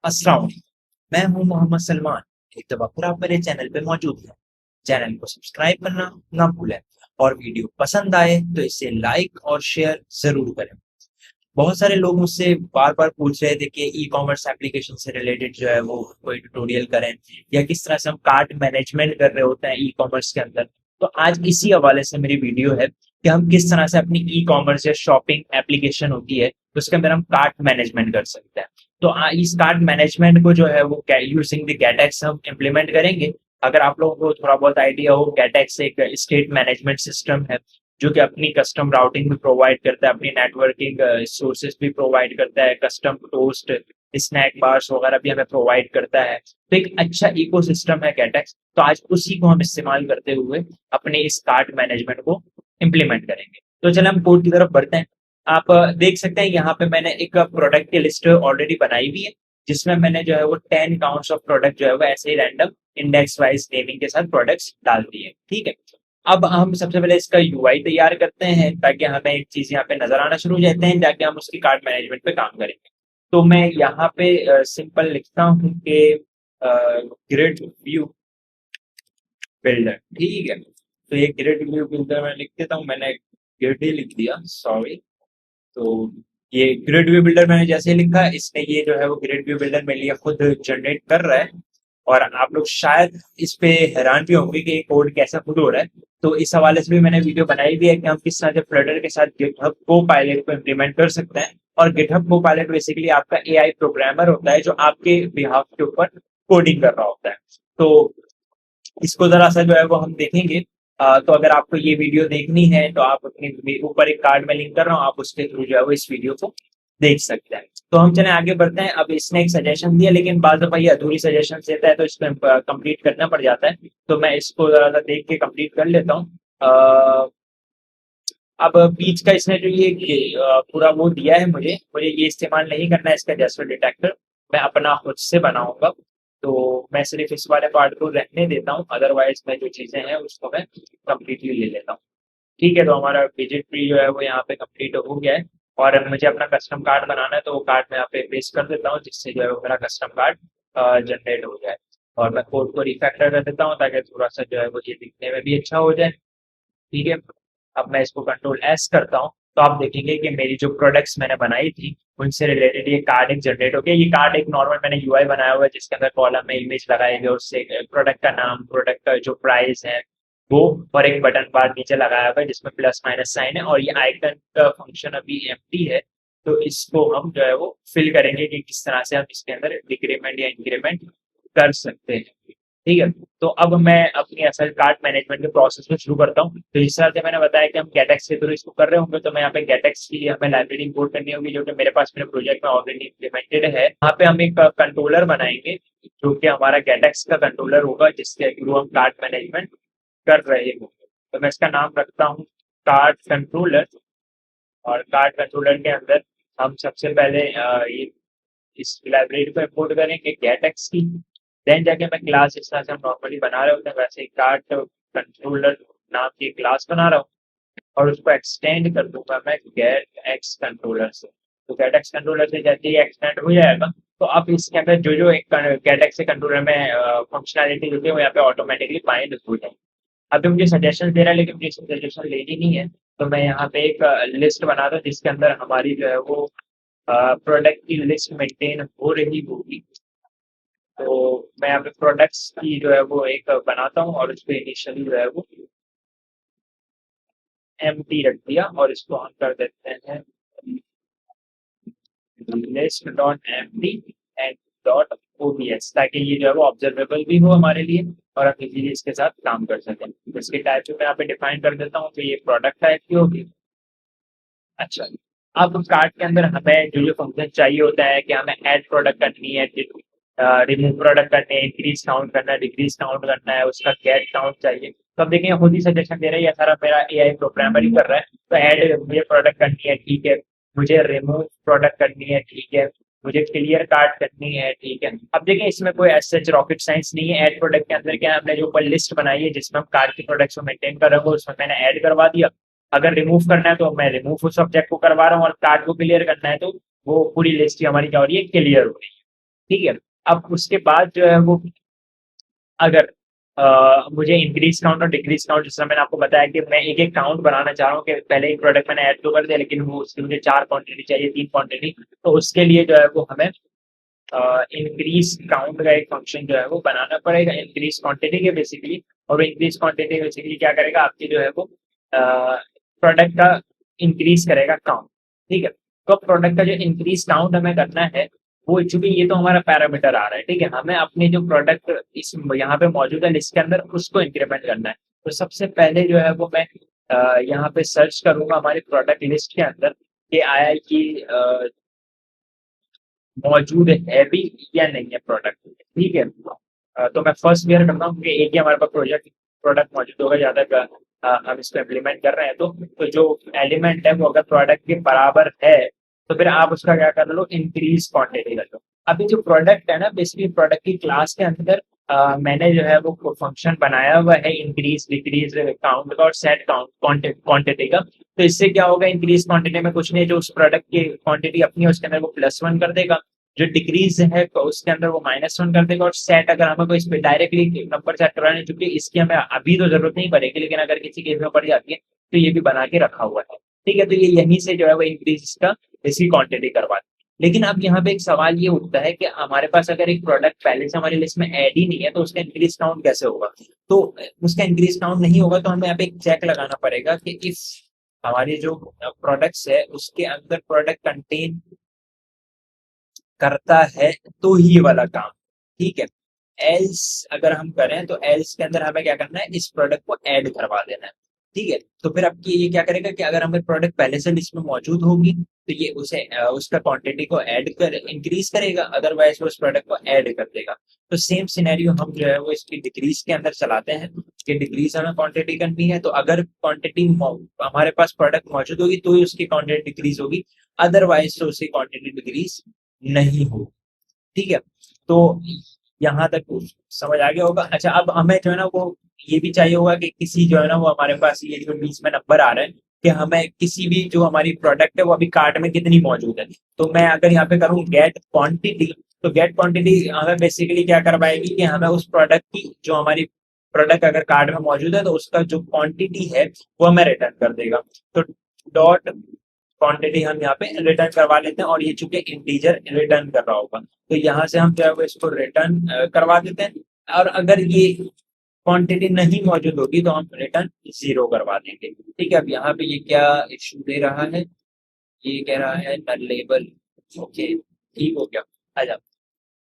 अस्सलाम वालेकुम। मैं हूं मोहम्मद सलमान। एक दफा फिर आप मेरे चैनल पे मौजूद हैं। चैनल को सब्सक्राइब करना ना भूलें और वीडियो पसंद आए तो इसे लाइक और शेयर जरूर करें। बहुत सारे लोग मुझसे बार बार पूछ रहे थे कि ई कॉमर्स एप्लीकेशन से रिलेटेड जो है वो कोई ट्यूटोरियल करें या किस तरह से हम कार्ट मैनेजमेंट कर रहे होते हैं ई कॉमर्स के अंदर। तो आज इसी हवाले से मेरी वीडियो है कि हम किस तरह से अपनी ई कॉमर्स या शॉपिंग एप्लीकेशन होती है उसके अंदर हम कार्ट मैनेजमेंट कर सकते हैं। तो इस कार्ट मैनेजमेंट को जो है वो यूजिंग द गेटएक्स हम इम्प्लीमेंट करेंगे। अगर आप लोगों को थोड़ा बहुत आइडिया हो, गेटएक्स एक स्टेट मैनेजमेंट सिस्टम है जो कि अपनी कस्टम राउटिंग भी प्रोवाइड करता है, अपनी नेटवर्किंग सोर्सेज भी प्रोवाइड करता है, कस्टम टोस्ट स्नैक बार्स वगैरह भी हमें प्रोवाइड करता है। तो एक अच्छा इकोसिस्टम है गेटएक्स। तो आज उसी को हम इस्तेमाल करते हुए अपने इस कार्ट मैनेजमेंट को इम्प्लीमेंट करेंगे। तो चले हम कोड की तरफ बढ़ते हैं। आप देख सकते हैं यहाँ पे मैंने एक प्रोडक्ट की लिस्ट ऑलरेडी बनाई हुई है जिसमें मैंने जो है वो 10 काउंट्स ऑफ प्रोडक्ट जो है वो ऐसे ही रैंडम इंडेक्स वाइज नेमिंग के साथ प्रोडक्ट्स डाल दिए। ठीक है। अब हम सबसे पहले इसका यूआई तैयार करते हैं ताकि हमें एक चीज यहाँ पे नजर आना शुरू हो जाते हैं जाके हम उसकी कार्ड मैनेजमेंट पे काम करेंगे। तो मैं यहाँ पे सिंपल लिखता हूँ कि ग्रिड व्यू बिल्डर। ठीक है। तो ये ग्रिड व्यू बिल्डर मैं लिख देता हूँ। मैंने ग्रिड ही लिख दिया, सॉरी। तो ये ग्रिड व्यू बिल्डर मैंने जैसे ही लिखा, इसने ये जो है वो ग्रिड व्यू बिल्डर मेरे लिए खुद जनरेट कर रहा है। और आप लोग शायद इस पे हैरान भी होंगे कि ये कोड कैसा खुद हो रहा है। तो इस हवाले से भी मैंने वीडियो बनाई भी है कि हम किस तरह से फ्लटर के साथ गिटहब को पायलट को इम्प्लीमेंट कर सकते हैं। और गिटहब को पायलट बेसिकली आपका एआई प्रोग्रामर होता है जो आपके बिहाफ के ऊपर कोडिंग कर रहा होता है। तो इसको जरा सा जो है वो हम देखेंगे। तो अगर आपको ये वीडियो देखनी है तो आप अपने ऊपर एक कार्ड में लिंक कर रहा हूँ, आप उसके थ्रू जो है वो इस वीडियो को देख सकते हैं। तो हम चले आगे बढ़ते हैं। अब इसने एक सजेशन दिया लेकिन बाद दफा ये अधूरी सजेशन देता है तो इसको कंप्लीट करना पड़ जाता है। तो मैं इसको जरा सा देख के कंप्लीट कर लेता हूँ। अब बीच का इसने जो ये पूरा वो दिया है, मुझे ये इस्तेमाल नहीं करना है इसका जेस्चर डिटेक्टर। मैं अपना खुद से बनाऊंगा। तो मैं सिर्फ इस वाले पार्ट को रहने देता हूँ, अदरवाइज मैं जो चीजें हैं उसको मैं कंप्लीटली ले लेता हूँ। ठीक है। तो हमारा विजिट ट्री जो है वो यहाँ पे कंप्लीट हो गया है। और मुझे अपना कस्टम कार्ड बनाना है तो वो कार्ड मैं यहाँ पे पेस्ट कर देता हूँ जिससे जो है वो मेरा कस्टम कार्ड जनरेट हो जाए। और मैं कोड को रिफैक्टर कर देता हूँ ताकि थोड़ा सा जो है वो ये दिखने में भी अच्छा हो जाए। ठीक है। अब मैं इसको कंट्रोल एस करता हूँ तो आप देखेंगे कि मेरी जो प्रोडक्ट्स मैंने बनाई थी उनसे रिलेटेड ये कार्ड एक जनरेट हो गया। ये कार्ड एक नॉर्मल मैंने यूआई बनाया हुआ है जिसके अंदर कॉलम में इमेज लगाए गए, उससे प्रोडक्ट का नाम, प्रोडक्ट का जो प्राइस है वो, और एक बटन बार नीचे लगाया हुआ है जिसमें प्लस माइनस साइन है। और ये आइकन का फंक्शन अभी एम्प्टी है। तो इसको हम जो है वो फिल करेंगे कि किस तरह से हम इसके अंदर डिक्रीमेंट या इंक्रीमेंट कर सकते हैं। ठीक है। तो अब मैं अपनी असल कार्ट मैनेजमेंट के प्रोसेस में शुरू करता हूँ। तो जिस तरह से मैंने बताया कि हम गेटएक्स के थ्रू इसको कर रहे होंगे तो मैं यहाँ पे गेटएक्स की हमें लाइब्रेरी इंपोर्ट करनी होगी जो कि मेरे पास मेरे प्रोजेक्ट में ऑलरेडी इम्प्लीमेंटेड है। यहाँ पे हम एक कंट्रोलर बनाएंगे जो कि हमारा गेटएक्स का कंट्रोलर होगा जिसके थ्रू हम कार्ट मैनेजमेंट कर रहे होंगे। तो मैं इसका नाम रखता हूँ कार्ट कंट्रोलर। और कार्ट कंट्रोलर के अंदर हम सबसे पहले ये इस लाइब्रेरी को इंपोर्ट करेंगे गेटएक्स की। देन जाके मैं क्लास जिस तरह से हम नॉर्मली बना रहे होते हैं वैसे ही कार्ट कंट्रोलर नाम की क्लास बना रहा हूँ। और उसको एक्सटेंड कर दूंगा मैं गेट एक्स कंट्रोलर से। तो गेट एक्स कंट्रोलर से जैसे ही एक्सटेंड हो जाएगा तो अब इसके अंदर जो जो एक गेट एक्स कंट्रोलर में फंक्शनैलिटी होती है वो यहाँ पे ऑटोमेटिकली बाइंड हो जाएगी। अभी मुझे सजेशन दे रहा है लेकिन मुझे सजेशन लेनी नहीं है। तो मैं यहाँ पे एक लिस्ट बना दूँ जिसके अंदर हमारी जो है वो प्रोडक्ट की लिस्ट मेंटेन हो रही होगी। तो मैं यहाँ पे प्रोडक्ट्स की जो है वो एक बनाता हूँ और उसको इनिशियली जो है वो एम्प्टी रख दिया और इसको हम कर देते हैं list dot empty and dot OBS ताकि ये जो है वो ऑब्जर्वेबल भी हो हमारे लिए और हम इजीली इसके साथ काम कर सकें। तो इसके टाइप को मैं यहाँ पे डिफाइन कर देता हूँ। तो ये प्रोडक्ट टाइप की होगी। अच्छा। अब कार्ट के अंदर हमें जो जो फंक्शन चाहिए होता है कि हमें ऐड प्रोडक्ट करनी है, रिमूव प्रोडक्ट करने है, इंक्रीज काउंट करना है, डिक्रीज काउंट करना है, उसका गेट काउंट चाहिए। तो अब देखिए खुद ही सजेशन दे रहा है, ये सारा मेरा एआई प्रोग्रामर ही कर रहा है। तो ऐड मुझे प्रोडक्ट करनी है, ठीक है। मुझे रिमूव प्रोडक्ट करनी है, ठीक है। मुझे क्लियर कार्ट करनी है, ठीक है। अब देखिए इसमें कोई सच रॉकेट साइंस नहीं है। ऐड प्रोडक्ट के अंदर क्या हमने जो ऊपर लिस्ट बनाई है जिसमें हम कार्ट के प्रोडक्ट्स को मेंटेन कर रहे हो उसमें मैंने ऐड करवा दिया। अगर रिमूव करना है तो मैं रिमूव उस सब्जेक्ट को करवा रहा हूँ और कार्ड को क्लियर करना है तो वो पूरी लिस्ट ही हमारी क्या हो रही है, क्लियर हो रही है। ठीक है। अब उसके बाद जो है वो, अगर मुझे इंक्रीज काउंट और डिक्रीज काउंट, जैसा मैंने आपको बताया कि मैं एक एक काउंट बनाना चाह रहा हूँ कि पहले एक प्रोडक्ट मैंने ऐड तो कर दिया, लेकिन वो उसकी मुझे 4 क्वांटिटी चाहिए, 3 क्वांटिटी। तो उसके लिए जो है वो हमें इंक्रीज काउंट का एक फंक्शन जो है वो बनाना पड़ेगा इंक्रीज क्वांटिटी के बेसिकली। और इंक्रीज क्वांटिटी बेसिकली क्या करेगा, आपकी जो है वो प्रोडक्ट का इंक्रीज करेगा काउंट। ठीक है। तो प्रोडक्ट का जो इंक्रीज काउंट हमें करना है, वो चूंकि ये तो हमारा पैरामीटर आ रहा है, ठीक है, हमें अपने जो प्रोडक्ट इस यहाँ पे मौजूद है लिस्ट के अंदर, उसको इंक्रीमेंट करना है। तो सबसे पहले जो है वो मैं यहाँ पे सर्च करूंगा हमारी प्रोडक्ट लिस्ट के अंदर कि आया कि मौजूद है भी या नहीं है प्रोडक्ट। ठीक है। तो मैं फर्स्ट क्लियर करता हूँ कि एक ही हमारे पास प्रोजेक्ट प्रोडक्ट मौजूद होगा, ज्यादा हम इसको इम्प्लीमेंट कर रहे हैं। तो जो एलिमेंट है वो अगर प्रोडक्ट के बराबर है, तो फिर आप उसका क्या कर लो, इंक्रीज क्वांटिटी कर लो। अभी जो प्रोडक्ट है ना, बेसिकली प्रोडक्ट की क्लास के अंदर मैंने जो है वो फंक्शन बनाया हुआ है इंक्रीज डिक्रीज काउंट का और सेट काउंट क्वांटिटी का। तो इससे क्या होगा, इंक्रीज क्वांटिटी में कुछ नहीं, जो उस प्रोडक्ट की क्वांटिटी अपनी है उसके अंदर वो +1 कर देगा, जो डिक्रीज है तो उसके अंदर वो -1 कर देगा। और सेट अगर हमें कोई इस पे डायरेक्टली नंबर सेट कराने, चूंकि इसकी हमें अभी तो जरूरत नहीं पड़ेगी, लेकिन अगर किसी केस में पड़ जाती है तो ये भी बना के रखा हुआ है। ठीक है। तो ये यहीं से जो है वो इंक्रीज का इसकी क्वांटिटी करवाती है। लेकिन अब यहाँ पे एक सवाल ये उठता है कि हमारे पास अगर एक प्रोडक्ट पहले से हमारी लिस्ट में ऐड ही नहीं है, तो उसका इंक्रीज काउंट कैसे होगा? तो उसका इंक्रीज काउंट नहीं होगा तो हमें यहाँ पे एक चेक लगाना पड़ेगा कि इस हमारी जो प्रोडक्ट्स है उसके अंदर प्रोडक्ट कंटेन करता है तो ही ये वाला काम। ठीक है। एल्स अगर हम करें तो एल्स के अंदर हमें क्या करना है, इस प्रोडक्ट को ऐड करवा देना है। ठीक है। तो फिर आपकी ये क्या करेगा कि अगर हमें प्रोडक्ट पहले से लिस्ट में मौजूद होगी तो ये उसे उसका क्वांटिटी को ऐड कर इंक्रीज करेगा, अदरवाइज वो उस प्रोडक्ट को ऐड कर देगा। तो सेम सिनेरियो हम जो है वो इसकी डिक्रीज के अंदर चलाते हैं कि डिक्रीज हमें क्वांटिटी करनी है, तो अगर क्वांटिटी हमारे पास प्रोडक्ट मौजूद होगी तो ही उसकी क्वांटिटी डिक्रीज होगी, अदरवाइज तो उसकी क्वांटिटी डिक्रीज नहीं हो। ठीक है। तो यहाँ तक समझ आ गया होगा। अच्छा, अब हमें जो है ना वो ये भी चाहिए होगा कि किसी जो है ना वो हमारे पास ये जो बीच में नंबर आ रहा है कि हमें किसी भी जो हमारी प्रोडक्ट है वो अभी कार्ट में कितनी मौजूद है। तो मैं अगर यहाँ पे करूँ गेट क्वांटिटी, तो गेट क्वांटिटी हमें बेसिकली क्या करवाएगी कि हमें उस प्रोडक्ट की जो हमारी प्रोडक्ट अगर कार्ड में मौजूद है तो उसका जो क्वांटिटी है वो हमें रिटर्न कर देगा। तो डॉट क्वांटिटी हम यहाँ पे रिटर्न करवा लेते हैं, और ये चूंकि इंटीजर रिटर्न कर रहा होगा तो यहाँ से हम जो है वो इसको रिटर्न करवा देते हैं। और अगर ये क्वांटिटी नहीं मौजूद होगी तो हम रिटर्न 0 करवा देंगे। ठीक है। अब यहाँ पे ये क्या इशू दे रहा है, ये कह रहा है नल लेबल। ओके, ठीक हो गया। अच्छा,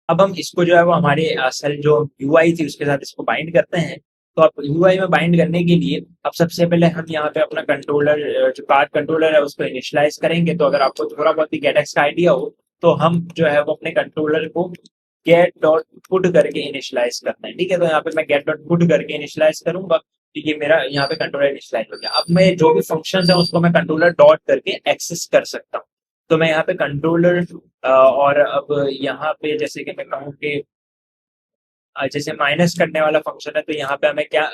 अब हम इसको जो है वो हमारे असल जो यूआई थी उसके साथ इसको बाइंड करते हैं। तो अब यूआई में बाइंड करने के लिए अब सबसे पहले हम यहाँ पे अपना कंट्रोलर, जो कार्ड कंट्रोलर है उसको इनिशियलाइज करेंगे। तो अगर आपको थोड़ा बहुत भी गेटएक्स का आइडिया हो तो हम जो है वो अपने कंट्रोलर को गेट डॉट पुट करके इनिशियलाइज करते हैं। ठीक है। तो यहाँ पे मैं गेट डॉट पुट करके इनिशियलाइज करूंगा, तो ये मेरा यहाँ पे कंट्रोलर इनिशियलाइज हो गया। अब मैं जो भी फंक्शन है उसको मैं कंट्रोलर डॉट करके एक्सेस कर सकता हूँ। तो मैं यहाँ पे कंट्रोलर और अब यहाँ पे जैसे कि मैं कहूँ कि जैसे माइनस करने वाला फंक्शन है तो यहाँ पे हमें क्या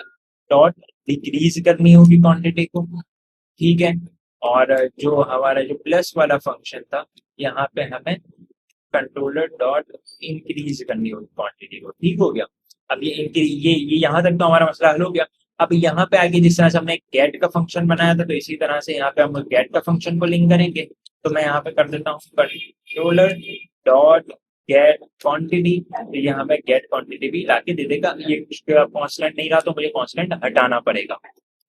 डॉट डिक्रीज करनी होगी क्वांटिटी को। ठीक है। और जो हमारा जो प्लस वाला फंक्शन था, यहाँ पे हमें कंट्रोलर डॉट इंक्रीज करनी होगी क्वांटिटी को। ठीक हो गया। अब ये यहाँ तक तो हमारा मसला हल हो गया। अब यहाँ पे आगे जिस तरह से हमने गेट का फंक्शन बनाया था, तो इसी तरह से यहाँ पे हम गेट का फंक्शन को लिंक करेंगे। तो मैं यहाँ पे कर देता हूँ कंट्रोलर डॉट गेट क्वांटिटी, तो यहाँ पे गेट क्वांटिटी भी लाके दे देगा। ये कांस्टेंट नहीं रहा तो मुझे कांस्टेंट हटाना पड़ेगा।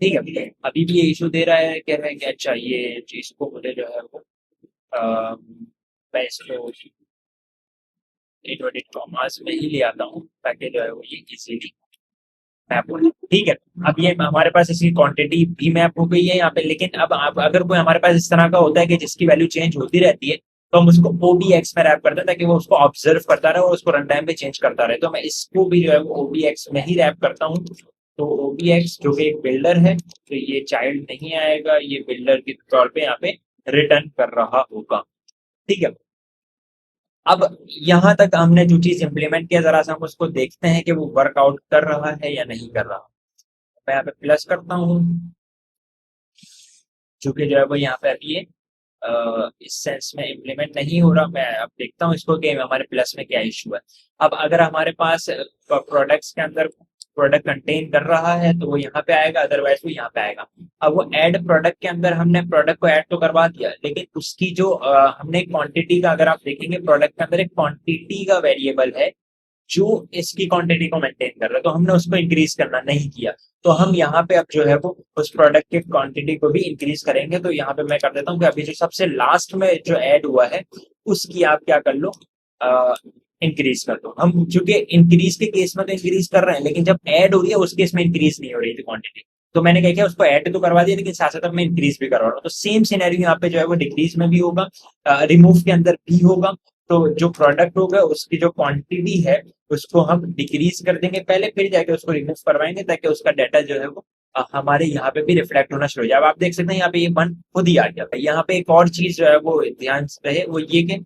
ठीक है। अभी भी ये इशू दे रहा है, कह रहा है कि अच्छा ये चीज को मुझे जो है वो मैं इसको इन्वर्टेड कॉमास में ही ले आता हूँ ताकि जो है वो ये इजीली मैप हो जाए। ठीक है। अब ये हमारे पास इसकी क्वांटिटी भी मैप हो गई है यहाँ पे। लेकिन अब अगर कोई हमारे पास इस तरह का होता है कि जिसकी वैल्यू चेंज होती रहती है, तो हम उसको OBX में रैप करते हैं ताकि वो उसको ऑब्जर्व करता रहे और उसको रन टाइम पे चेंज करता रहे। तो मैं इसको भी जो है वो OBX में ही रैप करता हूँ। तो OBX जो कि एक बिल्डर है, तो ये चाइल्ड नहीं आएगा, ये बिल्डर के तौर पे यहाँ पे रिटर्न कर रहा होगा। ठीक है। अब यहाँ तक हमने जो चीज इंप्लीमेंट किया, जरा सा हम उसको देखते हैं कि वो वर्कआउट कर रहा है या नहीं कर रहा। मैं यहाँ पे प्लस करता हूँ, चूंकि जो है वो यहाँ पे अभी ये इस सेंस में इम्प्लीमेंट नहीं हो रहा। मैं अब देखता हूँ इसको कि हमारे प्लस में क्या इशू है। अब अगर हमारे पास प्रोडक्ट्स के अंदर प्रोडक्ट कंटेन कर रहा है तो वो यहाँ पे आएगा, अदरवाइज वो यहाँ पे आएगा। अब वो ऐड प्रोडक्ट के अंदर हमने प्रोडक्ट को ऐड तो करवा दिया, लेकिन उसकी जो हमने क्वांटिटी का, अगर आप देखेंगे प्रोडक्ट के अंदर एक क्वांटिटी का वेरिएबल है जो इसकी क्वांटिटी को मेंटेन कर रहा है, तो हमने उसको इंक्रीज करना नहीं किया। तो हम यहाँ पे अब जो है वो उस प्रोडक्ट की क्वांटिटी को भी इंक्रीज करेंगे। तो यहाँ पे मैं कर देता हूँ कि अभी जो सबसे लास्ट में जो ऐड हुआ है उसकी आप क्या कर लो, इंक्रीज कर दो। हम चूंकि इंक्रीज के केस में तो इंक्रीज कर रहे हैं, लेकिन जब ऐड हो रही है उस केस में इंक्रीज नहीं हो रही थी क्वांटिटी। तो मैंने क्या किया, उसको ऐड तो करवा दिया, लेकिन साथ साथ मैं इंक्रीज भी करवा रहा हूँ। तो सेम सिनेरियो यहाँ पे जो है वो डिक्रीज में भी होगा, रिमूव के अंदर भी होगा। तो जो प्रोडक्ट होगा उसकी जो क्वांटिटी है उसको हम डिक्रीज कर देंगे पहले, फिर जाके उसको रिमूव करवाएंगे, ताकि उसका डाटा जो है वो हमारे यहाँ पे भी रिफ्लेक्ट होना शुरू हो जाए। अब आप देख सकते हैं यहाँ पे ये वन खुद ही आ गया। यहाँ पे एक और चीज जो है वो ध्यान रहे, वो ये कि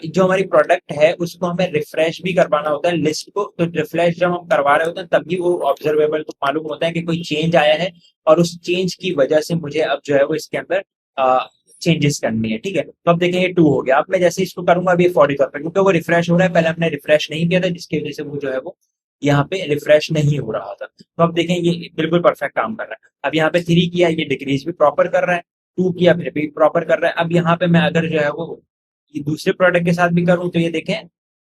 जो हमारी प्रोडक्ट है उसको हमें रिफ्रेश भी करवाना होता है लिस्ट को। तो रिफ्रेश जब हम करवा रहे होते हैं तभी वो ऑब्जर्वेबल को मालूम होता है कि कोई चेंज आया है, और उस चेंज की वजह से मुझे अब जो है वो इसके अंदर चेंजेस करनी है। ठीक है, तो अब देखें ये 2 हो गया। अब मैं जैसे इसको करूंगा अभी 44 पे, क्योंकि वो रिफ्रेश हो रहा है, पहले हमने रिफ्रेश नहीं किया था, जिसकी वजह से वो जो है वो यहाँ पे रिफ्रेश नहीं हो रहा था। तो अब देखें ये बिल्कुल परफेक्ट काम कर रहा है। अब यहाँ पे 3 किया, ये डिक्रीज भी प्रॉपर कर रहा है, 2 किया फिर भी प्रॉपर कर रहा है। अब यहाँ पे मैं अगर जो है वो ये दूसरे प्रोडक्ट के साथ भी करूं तो ये देखें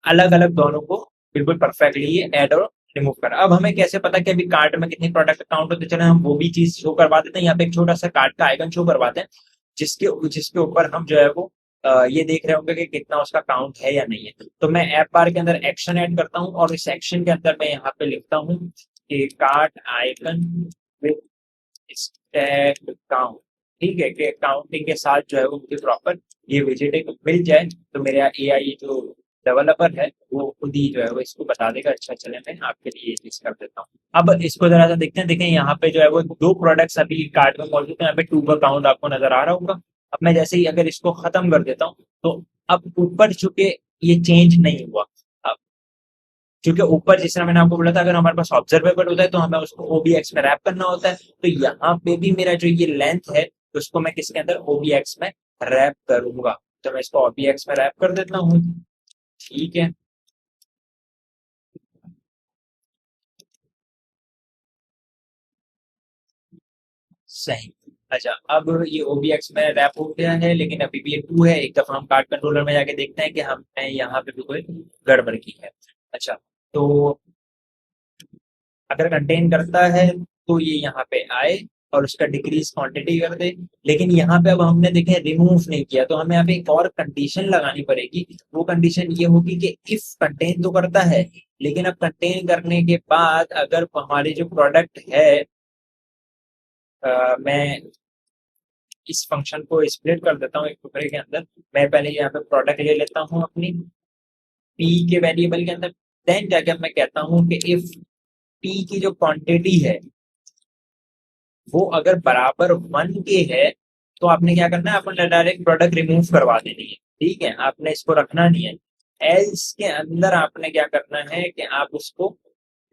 अलग अलग दोनों को बिल्कुल परफेक्टली ये ऐड और रिमूव कर। अब हमें कैसे पता कि अभी कार्ट में कितनी प्रोडक्ट काउंट होते, चले हम वो भी चीज शो करवा देते हैं। यहाँ पे एक छोटा सा कार्ट का आइकन शो करवाते हैं, जिसके जिसके ऊपर हम जो है वो ये देख रहे होंगे कि कितना उसका काउंट है या नहीं है। तो मैं ऐप बार के अंदर एक्शन ऐड करता हूँ, और इस एक्शन के अंदर मैं यहाँ पे लिखता हूँ कि cart icon with stack count. ठीक है, कि काउंटिंग के साथ जो है वो मुझे प्रॉपर ये विजिट मिल जाए, तो मेरे एआई जो डेवलपर है वो खुद ही जो है वो इसको बता देगा। अच्छा चले मैं आपके लिए ये चीज कर देता हूँ। अब इसको जरा सा देखते हैं। देखें यहाँ पे जो है वो 2 प्रोडक्ट्स अभी कार्ट में मौजूद है, यहाँ पे 2 का काउंट आपको नजर आ रहा होगा। अब मैं जैसे ही अगर इसको खत्म कर देता हूँ तो अब ऊपर चूंकि ये चेंज नहीं हुआ, अब क्योंकि ऊपर जिस तरह मैंने आपको बोला था अगर हमारे पास ऑब्जर्वेबल होता है तो हमें उसको ओबीएक्स में रैप करना होता है। तो यहाँ पे भी मेरा जो ये लेंथ है उसको मैं किसके अंदर, ओबीएक्स में रैप करूंगा। तो मैं इसको ओबीएक्स में रैप कर देता हूँ। ठीक है, सही। अच्छा, अब ये ओबीएक्स में रैप हो गया है, लेकिन अभी भी ये 2 है। एक दफा हम कार्ड कंट्रोलर में जाके देखते हैं कि हमने यहाँ पे भी कोई गड़बड़ की है। अच्छा, तो अगर कंटेन करता है तो ये यहाँ पे आए और उसका डिक्रीज क्वांटिटी कर दे। लेकिन यहाँ पे अब हमने देखे रिमूव नहीं किया, तो हमें यहाँ पे एक और कंडीशन लगानी पड़ेगी। वो कंडीशन ये होगी कि इफ कंटेन तो करता है, लेकिन अब कंटेन करने के बाद अगर हमारी जो प्रोडक्ट है, मैं इस फंक्शन को स्प्लिट कर देता हूँ एक टुकड़े के अंदर। मैं पहले यहाँ पे प्रोडक्ट ले लेता हूँ अपनी पी के वेरिएबल के अंदर, देन जाके मैं कहता हूँ कि इफ पी की जो क्वांटिटी है वो अगर बराबर 1 के है, तो आपने क्या करना है, आपने डायरेक्ट प्रोडक्ट रिमूव करवा देनी है। ठीक है, आपने इसको रखना नहीं है। एल्स के अंदर आपने क्या करना है कि आप उसको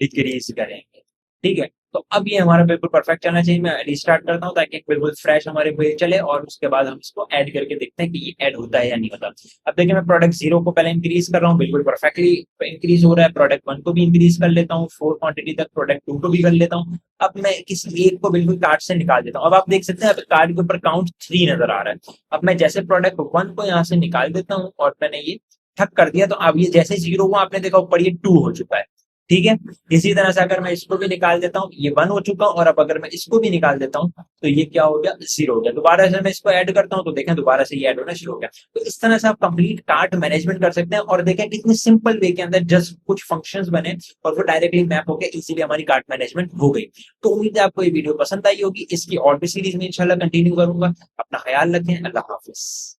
डिक्रीज करेंगे। ठीक है, तो अब ये हमारा बिल्कुल परफेक्ट चलना चाहिए। मैं रिस्टार्ट करता हूँ ताकि बिल्कुल फ्रेश हमारे पेज चले, और उसके बाद हम इसको ऐड करके देखते हैं कि ये ऐड होता है या नहीं होता। अब देखिए मैं प्रोडक्ट 0 को पहले इंक्रीज कर रहा हूँ, बिल्कुल परफेक्टली इंक्रीज हो रहा है। प्रोडक्ट 1 को भी इंक्रीज कर लेता हूँ 4 क्वांटिटी तक, प्रोडक्ट 2 को भी कर लेता हूँ। अब मैं किसी एक को बिल्कुल कार्ड से निकाल देता हूँ। अब आप देख सकते हैं अब कार्ड के ऊपर काउंट 3 नजर आ रहा है। अब मैं जैसे प्रोडक्ट 1 को यहाँ से निकाल देता हूँ और मैंने ये ठक कर दिया, तो अब ये जैसे 0 हुआ आपने देखा ऊपर ये 2 हो चुका है। ठीक है, इसी तरह से अगर मैं इसको भी निकाल देता हूँ, ये 1 हो चुका, और अब अगर मैं इसको भी निकाल देता हूँ तो ये क्या हो गया, 0 हो गया। दोबारा से मैं इसको ऐड करता हूँ तो देखें दोबारा से ये ऐड होना शुरू हो गया। तो इस तरह से आप कंप्लीट कार्ट मैनेजमेंट कर सकते हैं, और देखें कितनी सिंपल वे के अंदर जस्ट कुछ फंक्शंस बने और वो डायरेक्टली मैप होकर इजीली हमारी कार्ट मैनेजमेंट हो गई। तो उम्मीद है आपको ये वीडियो पसंद आई होगी। इसकी और भी सीरीज में इंशाल्लाह कंटिन्यू करूंगा। अपना ख्याल रखें, अल्लाह हाफिज।